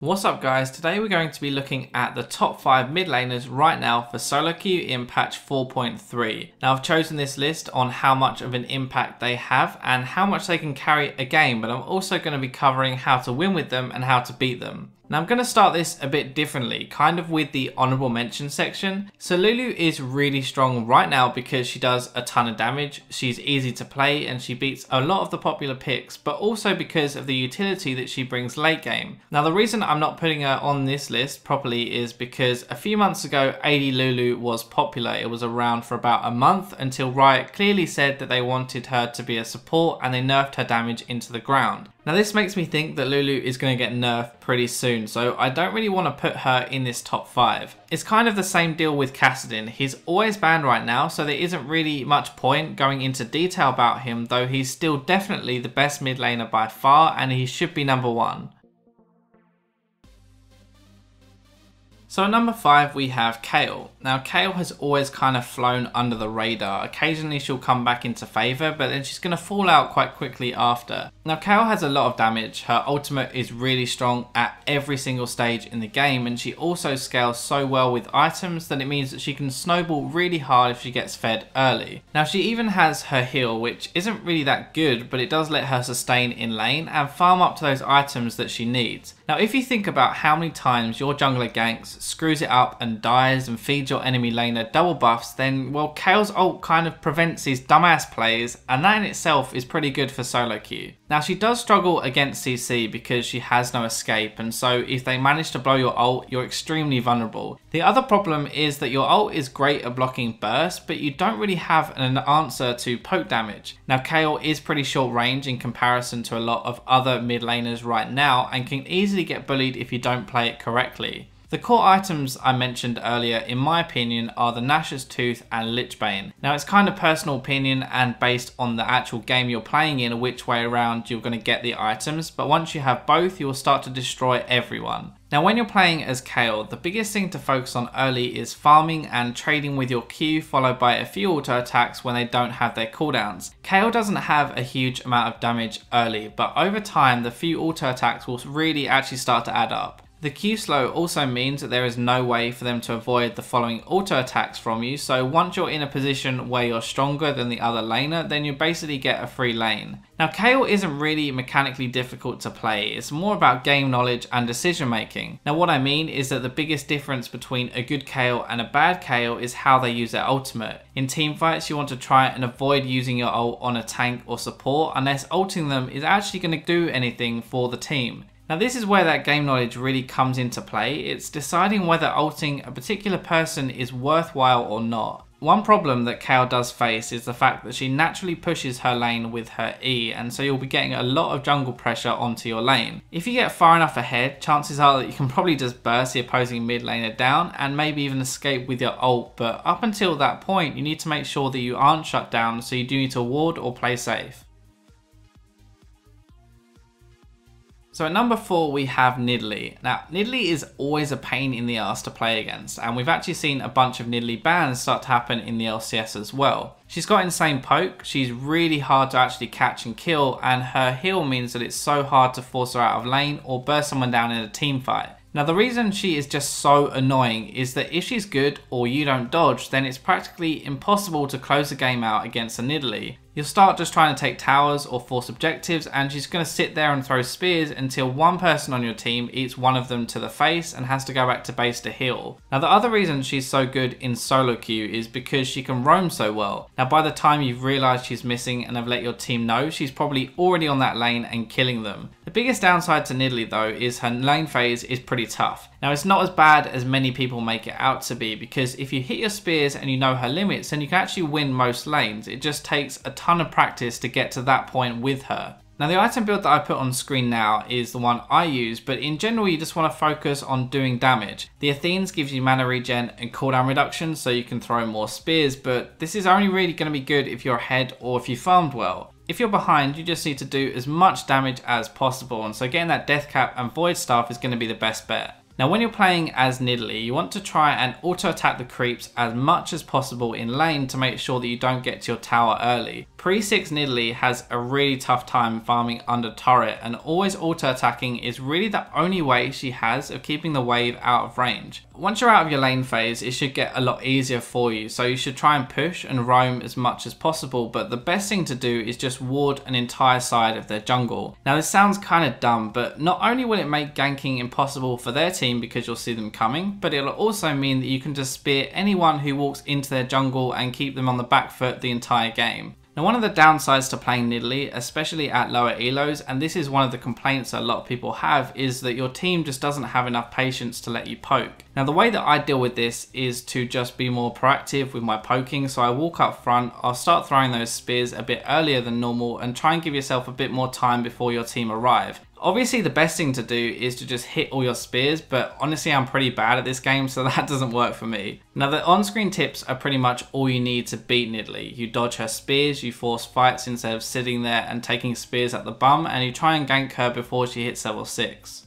What's up guys, today we're going to be looking at the top 5 mid laners right now for solo queue in patch 4.3. Now I've chosen this list on how much of an impact they have and how much they can carry a game, but I'm also going to be covering how to win with them and how to beat them. Now I'm going to start this a bit differently, kind of with the honorable mention section. So Lulu is really strong right now because she does a ton of damage, she's easy to play and she beats a lot of the popular picks, but also because of the utility that she brings late game. Now the reason I'm not putting her on this list properly is because a few months ago AD Lulu was popular. It was around for about a month until Riot clearly said that they wanted her to be a support and they nerfed her damage into the ground. Now this makes me think that Lulu is going to get nerfed pretty soon, so I don't really want to put her in this top 5. It's kind of the same deal with Kassadin. He's always banned right now, so there isn't really much point going into detail about him, though he's still definitely the best mid laner by far and he should be number 1. So at number 5 we have Kayle. Now Kayle has always kind of flown under the radar. Occasionally she'll come back into favour, but then she's going to fall out quite quickly after. Now Kayle has a lot of damage, her ultimate is really strong at every single stage in the game, and she also scales so well with items that it means that she can snowball really hard if she gets fed early. Now she even has her heal, which isn't really that good, but it does let her sustain in lane and farm up to those items that she needs. Now if you think about how many times your jungler ganks, screws it up and dies and feeds your enemy laner double buffs, then well Kayle's ult kind of prevents these dumbass plays, and that in itself is pretty good for solo queue. Now she does struggle against CC because she has no escape, and so if they manage to blow your ult, you're extremely vulnerable. The other problem is that your ult is great at blocking burst, but you don't really have an answer to poke damage. Now Kayle is pretty short range in comparison to a lot of other mid laners right now and can easily get bullied if you don't play it correctly. The core items I mentioned earlier, in my opinion, are the Nash's Tooth and Lichbane. Now it's kind of personal opinion and based on the actual game you're playing in, which way around you're going to get the items, but once you have both you will start to destroy everyone. Now when you're playing as Kayle, the biggest thing to focus on early is farming and trading with your Q, followed by a few auto attacks when they don't have their cooldowns. Kayle doesn't have a huge amount of damage early, but over time the few auto attacks will really actually start to add up. The Q slow also means that there is no way for them to avoid the following auto attacks from you, so once you're in a position where you're stronger than the other laner, then you basically get a free lane. Now Kayle isn't really mechanically difficult to play, it's more about game knowledge and decision making. Now what I mean is that the biggest difference between a good Kayle and a bad Kayle is how they use their ultimate. In teamfights you want to try and avoid using your ult on a tank or support unless ulting them is actually going to do anything for the team. Now this is where that game knowledge really comes into play. It's deciding whether ulting a particular person is worthwhile or not. One problem that Kayle does face is the fact that she naturally pushes her lane with her E, and so you'll be getting a lot of jungle pressure onto your lane. If you get far enough ahead, chances are that you can probably just burst the opposing mid laner down and maybe even escape with your ult, but up until that point you need to make sure that you aren't shut down, so you do need to ward or play safe. So at number 4 we have Nidalee. Now Nidalee is always a pain in the ass to play against, and we've actually seen a bunch of Nidalee bans start to happen in the LCS as well. She's got insane poke, she's really hard to actually catch and kill, and her heal means that it's so hard to force her out of lane or burst someone down in a team fight. Now the reason she is just so annoying is that if she's good or you don't dodge, then it's practically impossible to close the game out against a Nidalee. You'll start just trying to take towers or force objectives, and she's going to sit there and throw spears until one person on your team eats one of them to the face and has to go back to base to heal. Now the other reason she's so good in solo queue is because she can roam so well. Now by the time you've realised she's missing and have let your team know, she's probably already on that lane and killing them. The biggest downside to Nidalee though is her lane phase is pretty tough. Now it's not as bad as many people make it out to be, because if you hit your spears and you know her limits, then you can actually win most lanes. It just takes a ton of practice to get to that point with her. Now the item build that I put on screen now is the one I use, but in general you just want to focus on doing damage. The Athenes gives you mana regen and cooldown reduction so you can throw more spears, but this is only really going to be good if you're ahead or if you farmed well. If you're behind, you just need to do as much damage as possible, and so getting that death cap and void staff is going to be the best bet. Now when you're playing as Nidalee, you want to try and auto-attack the creeps as much as possible in lane to make sure that you don't get to your tower early. Pre-6 Nidalee has a really tough time farming under turret, and always auto-attacking is really the only way she has of keeping the wave out of range. Once you're out of your lane phase, it should get a lot easier for you, so you should try and push and roam as much as possible, but the best thing to do is just ward an entire side of their jungle. Now this sounds kind of dumb, but not only will it make ganking impossible for their team because you'll see them coming, but it'll also mean that you can just spear anyone who walks into their jungle and keep them on the back foot the entire game. Now one of the downsides to playing Nidalee, especially at lower elos, and this is one of the complaints that a lot of people have, is that your team just doesn't have enough patience to let you poke. Now the way that I deal with this is to just be more proactive with my poking, so I walk up front, I'll start throwing those spears a bit earlier than normal and try and give yourself a bit more time before your team arrive. Obviously the best thing to do is to just hit all your spears, but honestly I'm pretty bad at this game, so that doesn't work for me. Now the on-screen tips are pretty much all you need to beat Nidalee. You dodge her spears, you force fights instead of sitting there and taking spears at the bum, and you try and gank her before she hits level 6.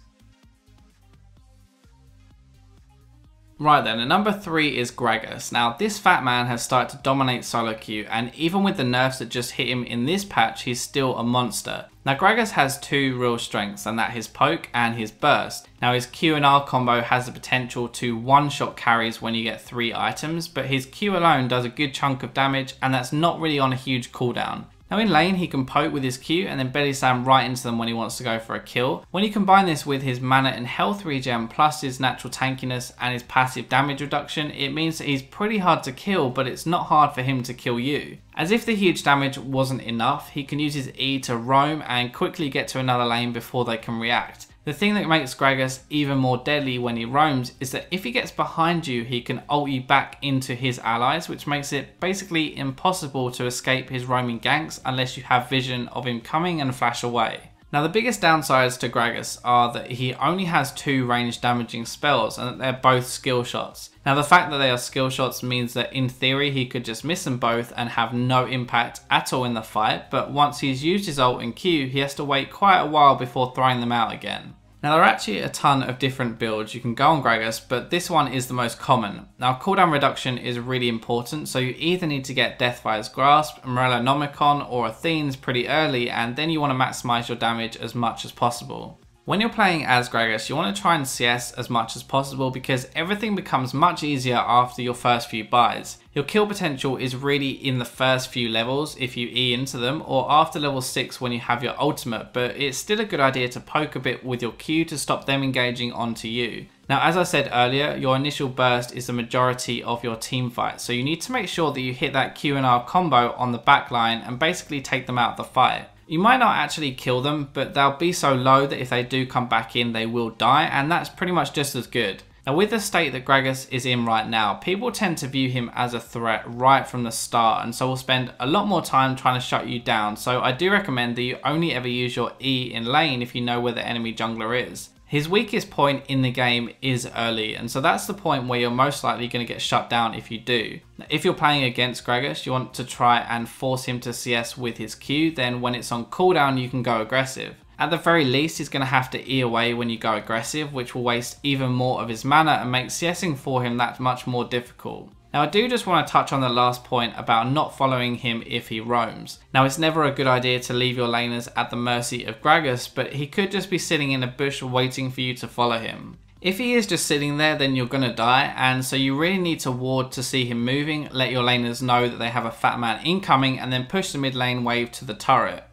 Right then, at number 3 is Gragas. Now this fat man has started to dominate solo queue, and even with the nerfs that just hit him in this patch, he's still a monster. Now Gragas has two real strengths, and that his poke and his burst. Now his Q and R combo has the potential to one-shot carries when you get 3 items, but his Q alone does a good chunk of damage, and that's not really on a huge cooldown. Now in lane he can poke with his Q and then belly slam right into them when he wants to go for a kill. When you combine this with his mana and health regen plus his natural tankiness and his passive damage reduction, it means that he's pretty hard to kill, but it's not hard for him to kill you. As if the huge damage wasn't enough, he can use his E to roam and quickly get to another lane before they can react. The thing that makes Gragas even more deadly when he roams is that if he gets behind you, he can ult you back into his allies, which makes it basically impossible to escape his roaming ganks unless you have vision of him coming and flash away. Now the biggest downsides to Gragas are that he only has 2 ranged damaging spells and that they're both skill shots. Now the fact that they are skill shots means that in theory he could just miss them both and have no impact at all in the fight, but once he's used his ult and Q, he has to wait quite a while before throwing them out again. Now there are actually a ton of different builds you can go on Gragas, but this one is the most common. Now cooldown reduction is really important, so you either need to get Deathfire's Grasp, Morello Nomicon or Athene's pretty early, and then you want to maximise your damage as much as possible. When you're playing as Gragas, you want to try and CS as much as possible because everything becomes much easier after your first few buys. Your kill potential is really in the first few levels if you E into them, or after level 6 when you have your ultimate, but it's still a good idea to poke a bit with your Q to stop them engaging onto you. Now as I said earlier, your initial burst is the majority of your team fight, so you need to make sure that you hit that Q and R combo on the back line and basically take them out of the fight. You might not actually kill them, but they'll be so low that if they do come back in, they will die, and that's pretty much just as good. Now with the state that Gragas is in right now, people tend to view him as a threat right from the start, and so will spend a lot more time trying to shut you down, so I do recommend that you only ever use your E in lane if you know where the enemy jungler is. His weakest point in the game is early, and so that's the point where you're most likely going to get shut down if you do. If you're playing against Gragas, you want to try and force him to CS with his Q, then when it's on cooldown you can go aggressive. At the very least he's going to have to E away when you go aggressive, which will waste even more of his mana and make CSing for him that much more difficult. Now I do just want to touch on the last point about not following him if he roams. Now it's never a good idea to leave your laners at the mercy of Gragas, but he could just be sitting in a bush waiting for you to follow him. If he is just sitting there, then you're gonna die, and so you really need to ward to see him moving, let your laners know that they have a fat man incoming, and then push the mid lane wave to the turret.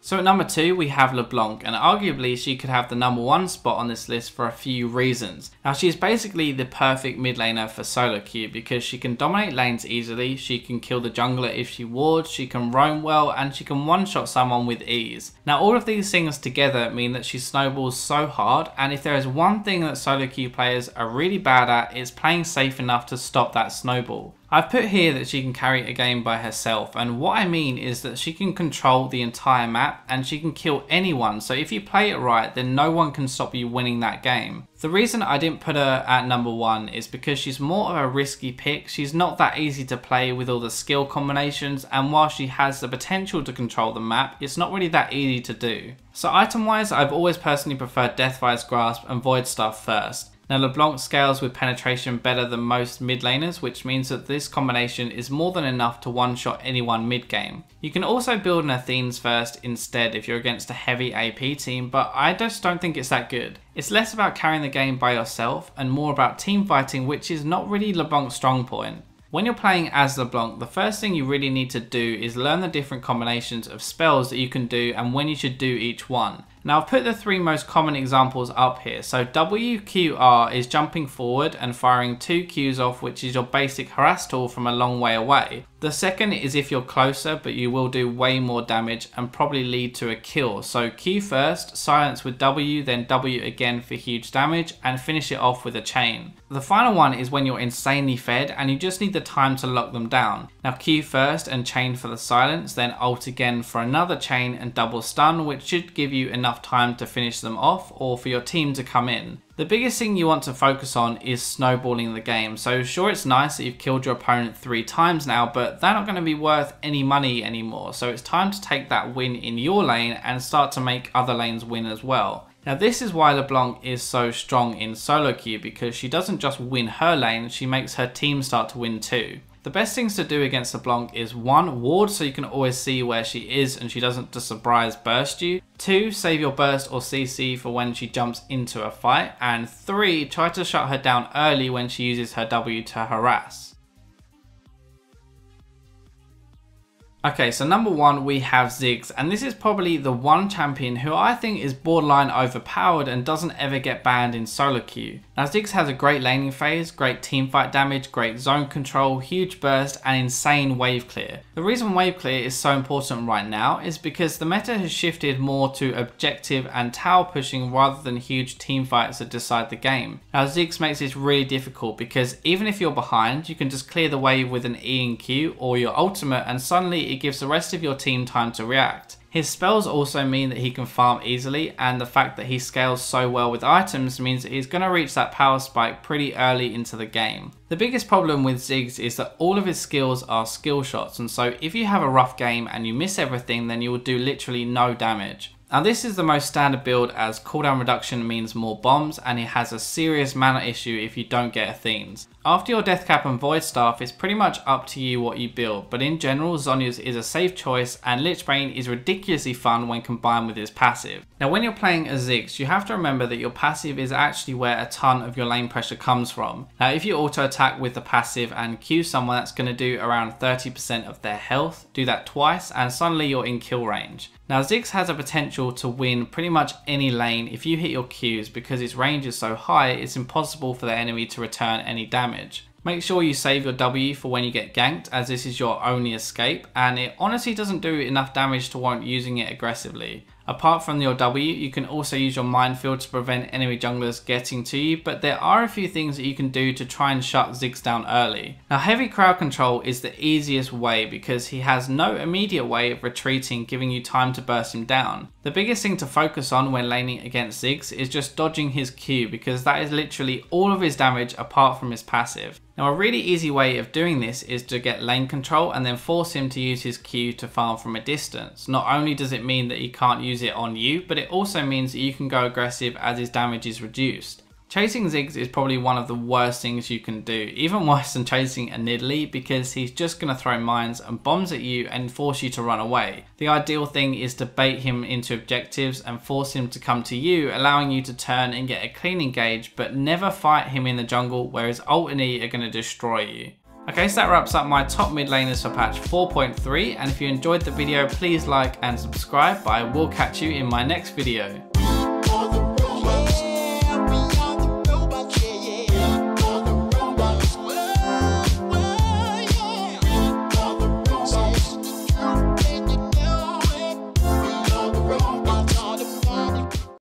So at number 2 we have LeBlanc, and arguably she could have the number 1 spot on this list for a few reasons. Now she's basically the perfect mid laner for solo queue because she can dominate lanes easily, she can kill the jungler if she wards, she can roam well, and she can one-shot someone with ease. Now all of these things together mean that she snowballs so hard, and if there is one thing that solo queue players are really bad at, it's playing safe enough to stop that snowball. I've put here that she can carry a game by herself, and what I mean is that she can control the entire map and she can kill anyone, so if you play it right then no one can stop you winning that game. The reason I didn't put her at number 1 is because she's more of a risky pick. She's not that easy to play with all the skill combinations, and while she has the potential to control the map, it's not really that easy to do. So item wise, I've always personally preferred Deathfire's Grasp and Void Staff first. Now LeBlanc scales with penetration better than most mid laners, which means that this combination is more than enough to one-shot anyone mid game. You can also build an Athene's first instead if you're against a heavy AP team, but I just don't think it's that good. It's less about carrying the game by yourself and more about team fighting, which is not really LeBlanc's strong point. When you're playing as LeBlanc, the first thing you really need to do is learn the different combinations of spells that you can do and when you should do each one. Now I've put the 3 most common examples up here. So WQR is jumping forward and firing 2 Qs off, which is your basic harass tool from a long way away. The second is if you're closer, but you will do way more damage and probably lead to a kill. So Q first, silence with W, then W again for huge damage, and finish it off with a chain. The final one is when you're insanely fed and you just need the time to lock them down. Now Q first and chain for the silence, then ult again for another chain and double stun, which should give you enough time to finish them off or for your team to come in. The biggest thing you want to focus on is snowballing the game. So sure, it's nice that you've killed your opponent 3 times now, but they're not going to be worth any money anymore. So it's time to take that win in your lane and start to make other lanes win as well. Now this is why LeBlanc is so strong in solo queue, because she doesn't just win her lane, she makes her team start to win too. The best things to do against LeBlanc is 1. Ward so you can always see where she is and she doesn't just surprise burst you. 2. Save your burst or CC for when she jumps into a fight. And 3. Try to shut her down early when she uses her W to harass. Okay, so number 1 we have Ziggs, and this is probably the one champion who I think is borderline overpowered and doesn't ever get banned in solo queue. Now Ziggs has a great laning phase, great teamfight damage, great zone control, huge burst and insane wave clear. The reason wave clear is so important right now is because the meta has shifted more to objective and tower pushing rather than huge teamfights that decide the game. Now Ziggs makes this really difficult because even if you're behind, you can just clear the wave with an E and Q or your ultimate and suddenly it gives the rest of your team time to react. His spells also mean that he can farm easily, and the fact that he scales so well with items means that he's going to reach that power spike pretty early into the game. The biggest problem with Ziggs is that all of his skills are skill shots, and so if you have a rough game and you miss everything, then you will do literally no damage. Now this is the most standard build as cooldown reduction means more bombs, and it has a serious mana issue if you don't get Athenes. After your Death Cap and Void Staff, it's pretty much up to you what you build, but in general Zhonya's is a safe choice and Lichbane is ridiculously fun when combined with his passive. Now when you're playing as Ziggs, you have to remember that your passive is actually where a ton of your lane pressure comes from. Now if you auto attack with the passive and Q someone, that's going to do around 30% of their health, do that twice and suddenly you're in kill range. Now Ziggs has a potential to win pretty much any lane if you hit your Qs, because its range is so high it's impossible for the enemy to return any damage. Make sure you save your W for when you get ganked, as this is your only escape, and it honestly doesn't do enough damage to warrant using it aggressively. Apart from your W, you can also use your minefield to prevent enemy junglers getting to you, but there are a few things that you can do to try and shut Ziggs down early. Now heavy crowd control is the easiest way because he has no immediate way of retreating, giving you time to burst him down. The biggest thing to focus on when laning against Ziggs is just dodging his Q, because that is literally all of his damage apart from his passive. Now a really easy way of doing this is to get lane control and then force him to use his Q to farm from a distance. Not only does it mean that he can't use it on you, but it also means that you can go aggressive as his damage is reduced. Chasing Ziggs is probably one of the worst things you can do, even worse than chasing a Nidalee, because he's just going to throw mines and bombs at you and force you to run away. The ideal thing is to bait him into objectives and force him to come to you, allowing you to turn and get a clean engage, but never fight him in the jungle where his ult and E are going to destroy you. Okay, so that wraps up my top mid laners for patch 4.3, and if you enjoyed the video please like and subscribe, but I will catch you in my next video.